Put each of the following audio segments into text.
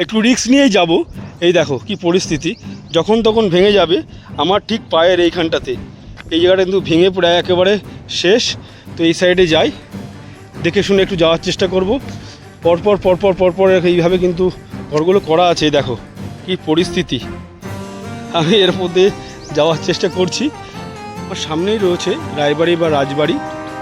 একটু রিস্ক নিয়েই যাব। এই দেখো কি পরিস্থিতি, যখন তখন ভেঙে যাবে। আমার ঠিক পায়ের এইখানটাতে এই জায়গাটা কিন্তু ভেঙে প্রায় একেবারে শেষ। তো এই সাইডে যাই, দেখে শুনে একটু যাওয়ার চেষ্টা করব। পরপর পরপর পরপর এইভাবে কিন্তু ঘরগুলো করা আছে। দেখো কি পরিস্থিতি, আমি এর মধ্যে যাওয়ার চেষ্টা করছি। আমার সামনেই রয়েছে রায়বাড়ি বা রাজবাড়ি,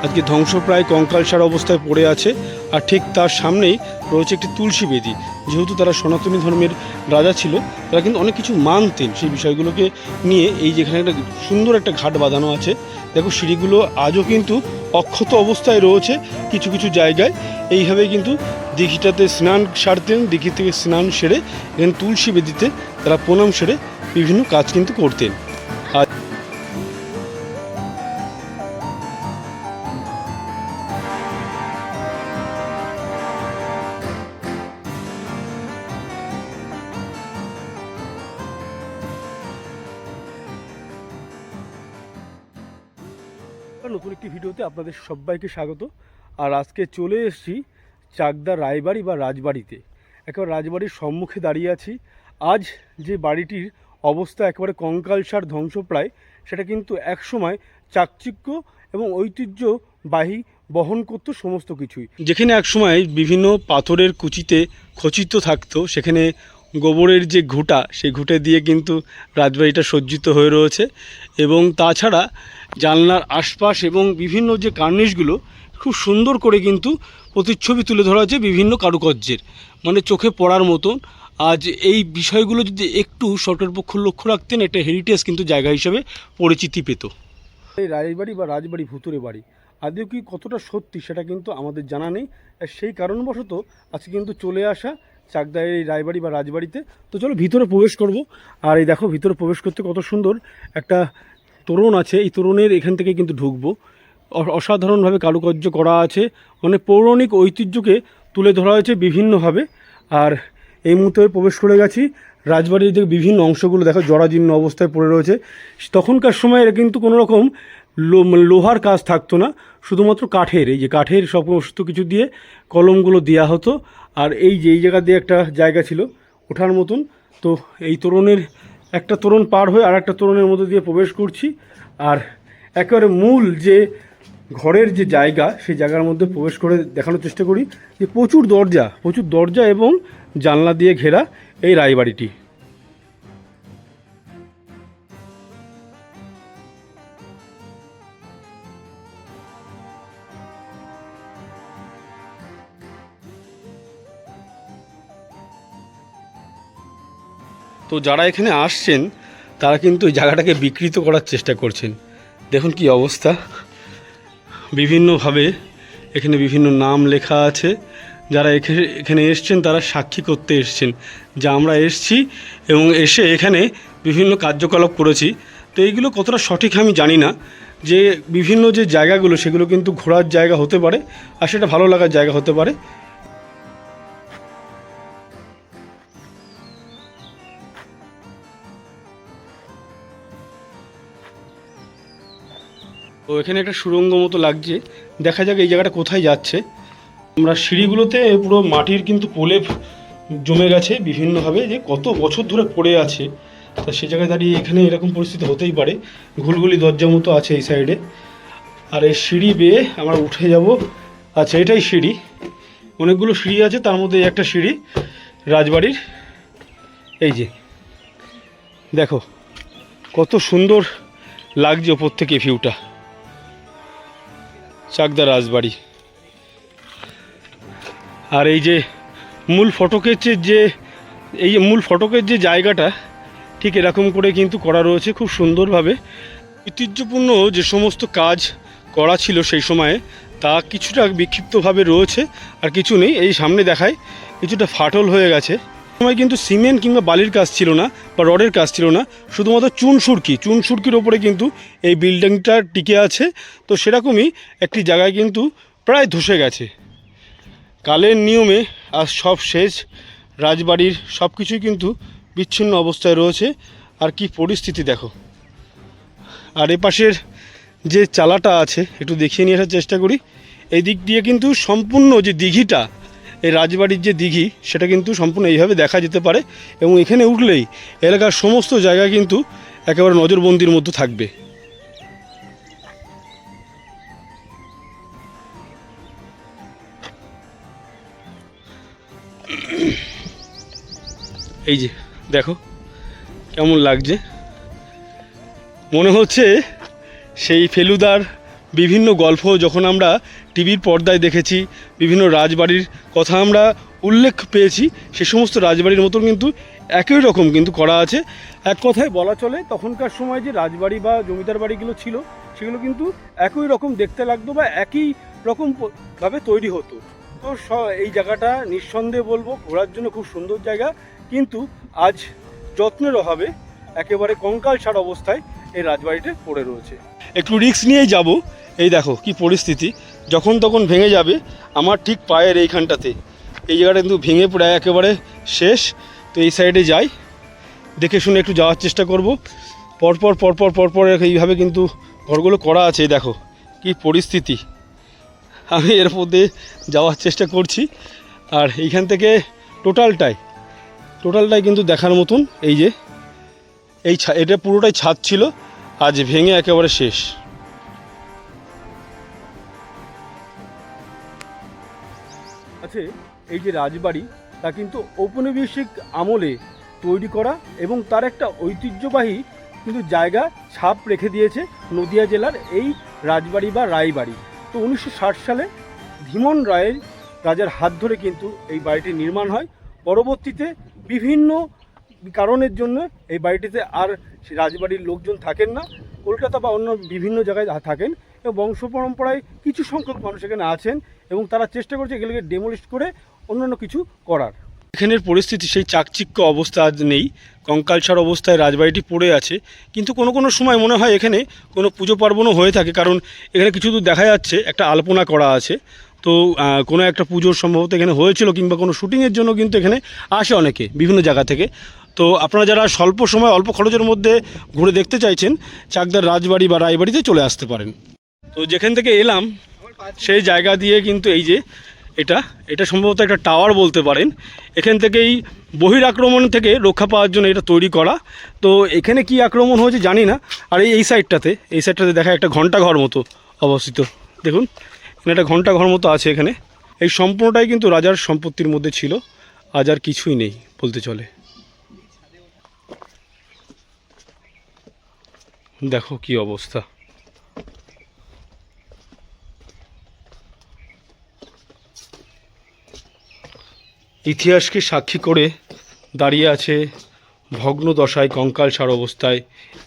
আজকে ধ্বংসপ্রায় কঙ্কালসার অবস্থায় পড়ে আছে। আর ঠিক তার সামনেই রয়েছে একটি তুলসী বেদি। যেহেতু তারা সনাতনী ধর্মের রাজা ছিল, তারা কিন্তু অনেক কিছু মানতেন। সেই বিষয়গুলোকে নিয়ে এই যেখানে একটা সুন্দর একটা ঘাট বাঁধানো আছে। দেখো সিঁড়িগুলো আজও কিন্তু অক্ষত অবস্থায় রয়েছে কিছু কিছু জায়গায়। এইভাবে কিন্তু দিঘিটাতে স্নান সারতেন, দিঘি থেকে স্নান সেরে এখানে তুলসী বেদিতে তারা প্রণাম সেরে বিভিন্ন কাজ কিন্তু করতেন। আর নতুন একটি ভিডিওতে আপনাদের সবাইকে স্বাগত। আর আজকে চলে এসেছি চাকদা রায়বাড়ি বা রাজবাড়িতে। একেবারে রাজবাড়ির সম্মুখে দাঁড়িয়ে আছি। আজ যে বাড়িটির অবস্থা একেবারে কঙ্কালসার ধ্বংসপ্রায়, সেটা কিন্তু একসময় চাকচিক্য এবং ঐতিহ্যবাহী বহন করতো সমস্ত কিছুই। যেখানে একসময় বিভিন্ন পাথরের কুচিতে খচিত থাকতো, সেখানে গোবরের যে ঘুঁটা, সেই ঘুঁটে দিয়ে কিন্তু রাজবাড়িটা সজ্জিত হয়ে রয়েছে। এবং তাছাড়া জানলার আশপাশ এবং বিভিন্ন যে কার্নিশগুলো খুব সুন্দর করে কিন্তু প্রতিচ্ছবি তুলে ধরা হয়েছে বিভিন্ন কারুকার্যের, মানে চোখে পড়ার মতন। আজ এই বিষয়গুলো যদি একটু সরকার পক্ষ লক্ষ্য রাখতেন, একটা হেরিটেজ কিন্তু জায়গা হিসেবে পরিচিতি পেত। এই রায়বাড়ি বা রাজবাড়ি ভুতুরে বাড়ি আদৌ কি কতটা সত্যি সেটা কিন্তু আমাদের জানা নেই। সেই কারণবশত আজকে কিন্তু চলে আসা চাকদায় এই রায়বাড়ি বা রাজবাড়িতে। তো চলো ভিতরে প্রবেশ করব। আর এই দেখো ভিতরে প্রবেশ করতে কত সুন্দর একটা তোরণ আছে। এই তোরণের এখান থেকে কিন্তু ঢুকবো। অসাধারণভাবে কারুকার্য করা আছে, মানে পৌরাণিক ঐতিহ্যকে তুলে ধরা হয়েছে বিভিন্নভাবে। আর এই মুহূর্তে প্রবেশ করে গেছি রাজবাড়ির যে বিভিন্ন অংশগুলো দেখো জরাজীর্ণ অবস্থায় পড়ে রয়েছে। তখনকার সময় এরা কিন্তু কোনো রকম লোহার কাজ থাকতো না, শুধুমাত্র কাঠের, এই যে কাঠের সমস্ত কিছু দিয়ে কলমগুলো দেওয়া হতো। আর এই যে এই জায়গা দিয়ে একটা জায়গা ছিল ওঠার মতন। তো এই তোরণের একটা তোরণ পার হয়ে আর একটা তোরণের মধ্যে দিয়ে প্রবেশ করছি। আর একেবারে মূল যে ঘরের যে জায়গা, সেই জায়গার মধ্যে প্রবেশ করে দেখানোর চেষ্টা করি যে প্রচুর দরজা এবং জানলা দিয়ে ঘেরা এই রায়বাড়িটি। তো যারা এখানে আসছেন তারা কিন্তু এই জায়গাটাকে বিকৃত করার চেষ্টা করছেন। দেখুন কি অবস্থা, বিভিন্নভাবে এখানে বিভিন্ন নাম লেখা আছে। যারা এখানে এসছেন তারা সাক্ষী করতে এসছেন যে আমরা এসছি এবং এসে এখানে বিভিন্ন কার্যকলাপ করেছি। তো এইগুলো কতটা সঠিক আমি জানি না, যে বিভিন্ন যে জায়গাগুলো সেগুলো কিন্তু ঘোরার জায়গা হতে পারে আর সেটা ভালো লাগার জায়গা হতে পারে। তো এখানে একটা সুড়ঙ্গ মতো লাগছে, দেখা যাক এই জায়গাটা কোথায় যাচ্ছে। আমরা সিঁড়িগুলোতে পুরো মাটির কিন্তু প্রলেপ জমে গেছে বিভিন্নভাবে, যে কত বছর ধরে পড়ে আছে। তা সে জায়গায় দাঁড়িয়ে এখানে এরকম পরিস্থিতি হতেই পারে। ঘুলঘুলি দরজা মতো আছে এই সাইডে। আর এই সিঁড়ি বেয়ে আমরা উঠে যাব। আচ্ছা, এটাই সিঁড়ি, অনেকগুলো সিঁড়ি আছে, তার মধ্যে একটা সিঁড়ি রাজবাড়ির। এই যে দেখো কত সুন্দর লাগছে ওপর থেকে ভিউটা, চাকদা রাজবাড়ি। আর এই যে মূল ফটকের যে জায়গাটা ঠিক এরকম করে কিন্তু করা রয়েছে খুব সুন্দরভাবে। ঐতিহ্যপূর্ণ যে সমস্ত কাজ করা ছিল সেই সময়ে তা কিছুটা বিক্ষিপ্তভাবে রয়েছে, আর কিছু নেই। এই সামনে দেখায় কিছুটা ফাটল হয়ে গেছে। সময় কিন্তু সিমেন্ট কিংবা বালির কাজ ছিল না বা রডের কাজ ছিল না, শুধুমাত্র চুনসুরকির ওপরে কিন্তু এই বিল্ডিংটা টিকে আছে। তো সেরকমই একটি জায়গায় কিন্তু প্রায় ধসে গেছে। কালের নিয়মে আজ সব শেষ, রাজবাড়ির সব কিছুই কিন্তু বিচ্ছিন্ন অবস্থায় রয়েছে। আর কি পরিস্থিতি দেখো। আর এপাশের যে চালাটা আছে একটু দেখিয়ে নিয়ে আসার চেষ্টা করি। এই দিক দিয়ে কিন্তু সম্পূর্ণ যে দিঘিটা, এই রাজবাড়ির যে দিঘি সেটা কিন্তু সম্পূর্ণ এইভাবে দেখা যেতে পারে, এবং এখানে উঠলেই এলাকার সমস্ত জায়গা কিন্তু একেবারে নজরবন্দির মধ্যে থাকবে। এই যে দেখো কেমন লাগছে, মনে হচ্ছে সেই ফেলুদার বিভিন্ন গল্প যখন আমরা টিভির পর্দায় দেখেছি, বিভিন্ন রাজবাড়ির কথা আমরা উল্লেখ পেয়েছি, সে সমস্ত রাজবাড়ির মতন কিন্তু একই রকম কিন্তু করা আছে। এক কথায় বলা চলে তখনকার সময় যে রাজবাড়ি বা জমিদার বাড়িগুলো ছিল সেগুলো কিন্তু একই রকম দেখতে লাগতো বা একই রকমভাবে তৈরি হতো। তো এই জায়গাটা নিঃসন্দেহে বলবো ঘোরার জন্য খুব সুন্দর জায়গা, কিন্তু আজ যত্নের অভাবে একেবারে কঙ্কালসার অবস্থায় এই রাজবাড়িটা পড়ে রয়েছে। একটু রিস্ক নিয়েই যাব। এই দেখো কি পরিস্থিতি, যখন তখন ভেঙে যাবে। আমার ঠিক পায়ের এইখানটাতে এই জায়গাটা কিন্তু ভেঙে প্রায় একেবারে শেষ। তো এই সাইডে যাই, দেখে শুনে একটু যাওয়ার চেষ্টা করব। পরপর পরপর পরপর এইভাবে কিন্তু ঘরগুলো করা আছে। দেখো কি পরিস্থিতি, আমি এর মধ্যে যাওয়ার চেষ্টা করছি। আর এইখান থেকে টোটালটাই কিন্তু দেখার মতন। এই যে এটা পুরোটাই ছাদ ছিল, আজ ভেঙে একেবারে শেষ। আছে এই যে রাজবাড়ি, তা কিন্তু ঔপনিবেশিক আমলে তৈরি করা এবং তার একটা ঐতিহ্যবাহী কিন্তু জায়গা ছাপ রেখে দিয়েছে নদিয়া জেলার এই রাজবাড়ি বা রায়বাড়ি। তো 1960 সালে ধীমন রায়ের রাজার হাত ধরে কিন্তু এই বাড়িটি নির্মাণ হয়। পরবর্তীতে বিভিন্ন কারণের জন্য এই বাড়িটিতে আর রাজবাড়ির লোকজন থাকেন না, কলকাতা বা অন্য বিভিন্ন জায়গায় থাকেন, এবং বংশ পরম্পরায় কিছু সংখ্যক মানুষ এখানে আছেন এবং তারা চেষ্টা করছে এগুলোকে ডেমোলিশ করে অন্যান্য কিছু করার। এখানের পরিস্থিতি সেই চাকচিক্য অবস্থা আজ নেই, কঙ্কালসার অবস্থায় রাজবাড়িটি পড়ে আছে। কিন্তু কোনো কোনো সময় মনে হয় এখানে কোনো পুজো পার্বণও হয়ে থাকে, কারণ এখানে কিছু দূর দেখা যাচ্ছে একটা আলপনা করা আছে। তো কোনো একটা পুজোর সম্ভবত এখানে হয়েছিল, কিংবা কোনো শুটিংয়ের জন্য কিন্তু এখানে আসে অনেকে বিভিন্ন জায়গা থেকে। তো আপনারা যারা স্বল্প সময় অল্প খরচের মধ্যে ঘুরে দেখতে চাইছেন, চাকদার রাজবাড়ি বা রায়বাড়িতে চলে আসতে পারেন। তো যেখান থেকে এলাম সেই জায়গা দিয়ে কিন্তু এই যে এটা সম্ভবত একটা টাওয়ার বলতে পারেন। এখান থেকেই বহির আক্রমণ থেকে রক্ষা পাওয়ার জন্য এটা তৈরি করা। তো এখানে কি আক্রমণ হয়েছে জানি না। আর এই সাইডটাতে দেখা একটা ঘন্টাঘর মতো অবস্থিত, দেখুন এখানে একটা ঘন্টাঘর মতো আছে। এখানে এই সম্পূর্ণটাই কিন্তু রাজার সম্পত্তির মধ্যে ছিল, আজ আর কিছুই নেই বলতে চলে। দেখো কি অবস্থা। ইতিহাসকে সাক্ষী করে দাঁড়িয়ে আছে ভগ্ন দশায় কঙ্কালসার অবস্থায়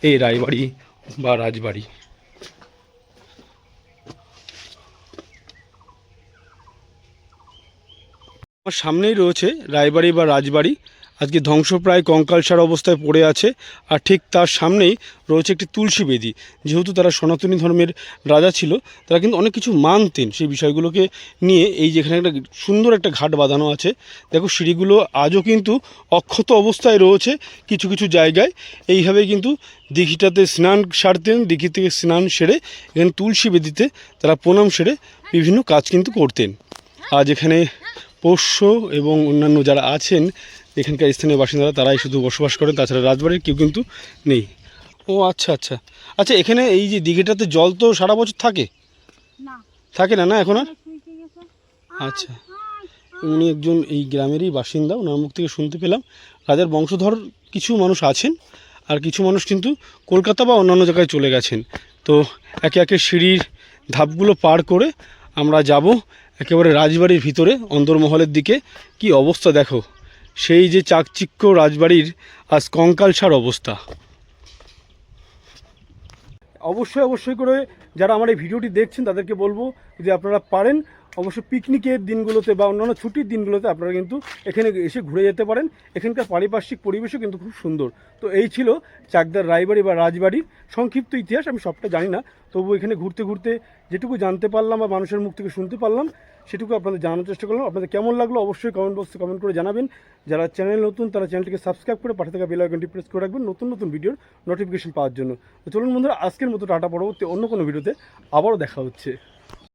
এই রায়বাড়ি বা রাজবাড়ি। আমার সামনেই রয়েছে রায়বাড়ি বা রাজবাড়ি, আজকে ধ্বংসপ্রায় কঙ্কালসার অবস্থায় পড়ে আছে। আর ঠিক তার সামনেই রয়েছে একটি তুলসী বেদি। যেহেতু তারা সনাতনী ধর্মের রাজা ছিল, তারা কিন্তু অনেক কিছু মানতেন। সেই বিষয়গুলোকে নিয়ে এই যেখানে একটা সুন্দর একটা ঘাট বাঁধানো আছে। দেখো সিঁড়িগুলো আজও কিন্তু অক্ষত অবস্থায় রয়েছে কিছু কিছু জায়গায়। এইভাবে কিন্তু দিঘিটাতে স্নান সারতেন, দিঘি থেকে স্নান সেরে এখানে তুলসী বেদিতে তারা প্রণাম সেরে বিভিন্ন কাজ কিন্তু করতেন। আজ এখানে পোষ্য এবং অন্যান্য যারা আছেন এখানকার স্থানীয় বাসিন্দারা, তারাই শুধু বসবাস করেন, তাছাড়া রাজবাড়ির কেউ কিন্তু নেই। ও আচ্ছা আচ্ছা আচ্ছা, এখানে এই যে দিঘিটাতে জল তো সারা বছর থাকে থাকে না এখন আর? আচ্ছা, উনি একজন এই গ্রামেরই বাসিন্দা, ওনার মুখ থেকে শুনতে পেলাম রাজার বংশধর কিছু মানুষ আছেন, আর কিছু মানুষ কিন্তু কলকাতা বা অন্যান্য জায়গায় চলে গেছেন। তো একে একে সিঁড়ির ধাপগুলো পার করে আমরা যাব একেবারে রাজবাড়ির ভিতরে অন্দরমহলের দিকে। কি অবস্থা দেখো, সেই যে চাকচিক্য রাজবাড়ির আজ কঙ্কালসার অবস্থা। অবশ্যই করে যারা আমার এই ভিডিওটি দেখছেন তাদেরকে বলবো যে আপনারা পারেন অবশ্যই পিকনিকের দিনগুলোতে বা অন্যান্য ছুটির দিনগুলোতে আপনারা কিন্তু এখানে এসে ঘুরে যেতে পারেন। এখানকার পারিপার্শ্বিক পরিবেশও কিন্তু খুব সুন্দর। তো এই ছিল চাকদার রায়বাড়ি বা রাজবাড়ির সংক্ষিপ্ত ইতিহাস। আমি সবটা জানি না, তবু এখানে ঘুরতে ঘুরতে যেটুকু জানতে পারলাম বা মানুষের মুখ থেকে শুনতে পারলাম সেটুকু আপনাদের জানানোর চেষ্টা করলাম। আপনাদের কেমন লাগলো অবশ্যই কমেন্ট বক্সে কমেন্ট করে জানাবেন। যারা চ্যানেল নতুন তারা চ্যানেলটিকে সাবস্ক্রাইব করে পাশে থাকা বেল আইকনটি প্রেস করে রাখবেন নতুন নতুন ভিডিওর নোটিফিকেশন পাওয়ার জন্য। তো চলুন বন্ধুরা, আজকের মতো টাটা, পরবর্তী অন্য কোনো ভিডিওতে আবারও দেখা হচ্ছে।